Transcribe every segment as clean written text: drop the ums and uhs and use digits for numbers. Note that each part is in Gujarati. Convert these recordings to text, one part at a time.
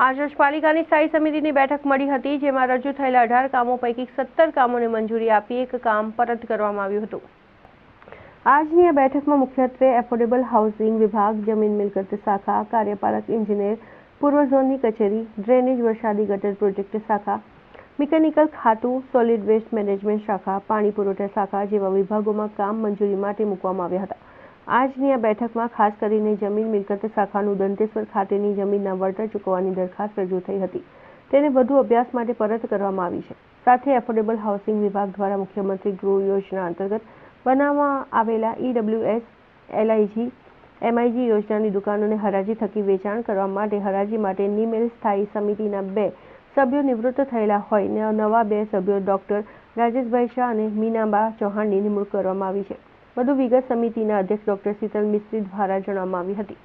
આજ પાલિકાની સ્થાયી સમિતિની બેઠક મળી હતી, જેમાં રજૂ થયેલા 18 કામો પૈકી 17 કામોને મંજૂરી આપી એક કામ પરત કરવામાં આવ્યું હતું। આજની આ બેઠકમાં મુખ્યત્વે એફોર્ડેબલ હાઉસિંગ વિભાગ, જમીન મિલકત શાખા, કાર્યપાલક ઇજનેર, પૂર્વ ઝોનની કચેરી, ડ્રેનેજ વરસાદી ગટર પ્રોજેક્ટ શાખા, મિકેનિકલ ખાતું, સોલિડ વેસ્ટ મેનેજમેન્ટ શાખા, પાણી પુરવઠા શાખા જેવા વિભાગોમાં કામ મંજૂરી માટે મૂકવામાં આવ્યા હતા। આજની આ બેઠકમાં ખાસ કરીને જમીન મિલકત શાખાનું દંતેશ્વર ખાતેની જમીનના વળતર ચૂકવવાની દરખાસ્ત રજૂ થઈ હતી, તેને વધુ અભ્યાસ માટે પરત કરવામાં આવી છે। સાથે એફોર્ડેબલ હાઉસિંગ વિભાગ દ્વારા મુખ્યમંત્રી ગૃહ યોજના અંતર્ગત બનાવવામાં આવેલા EWS, LIG, MIG યોજનાની દુકાનોને હરાજી થકી વેચાણ કરવા માટે હરાજી માટે નિમેલ સ્થાયી સમિતિના 2 સભ્યો નિવૃત્ત થયેલા હોય નવા 2 સભ્યો ડોક્ટર રાજેશભાઈ શાહ અને મીનાબા ચૌહાણની નિમણૂક કરવામાં આવી છે। વધુ વિગત સમિતિના અધ્યક્ષ ડોક્ટર શીતલ મિસ્ત્રી દ્વારા જણાવવામાં આવી હતી।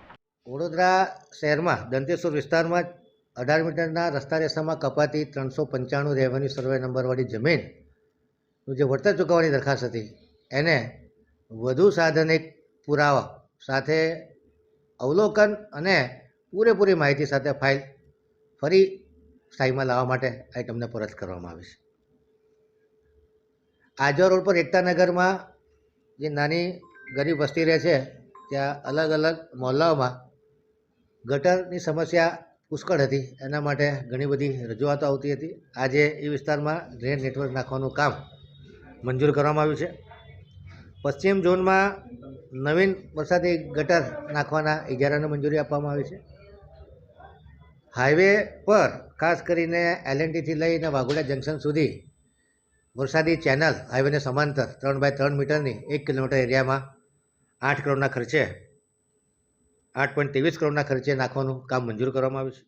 વડોદરા શહેરમાં દંતેશ્વર વિસ્તારમાં 18 મીટરના રસ્તા રેસામાં કપાતી 395 રેવન્યુ સર્વે નંબરવાળી જમીનનું જે વળતર ચૂકવવાની દરખાસ્ત હતી એને વધુ સાધનિક પુરાવા સાથે અવલોકન અને પૂરેપૂરી માહિતી સાથે ફાઇલ ફરી સ્થાયીમાં લાવવા માટે આઇટમને પરત કરવામાં આવી છે। આજવા રોડ પર એકતાનગરમાં જે નાની ગરીબ વસ્તી રહે છે ત્યાં અલગ અલગ મહોલ્લાઓમાં ગટરની સમસ્યા પુષ્કળ હતી, એના માટે ઘણી બધી રજૂઆતો આવતી હતી। આજે એ વિસ્તારમાં ડ્રેન નેટવર્ક નાખવાનું કામ મંજૂર કરવામાં આવ્યું છે। પશ્ચિમ ઝોનમાં નવીન વરસાદી ગટર નાખવાના ઇજારાને મંજૂરી આપવામાં આવી છે। હાઈવે પર ખાસ કરીને LNTથી લઈને વાઘોડિયા જંકશન સુધી વરસાદી ચેનલ હાઈવેને સમાંતર 3x3 મીટરની 1 કિલોમીટર એરિયામાં 8 કરોડના ખર્ચે 8.23 કરોડના ખર્ચે નાખવાનું કામ મંજૂર કરવામાં આવ્યું છે।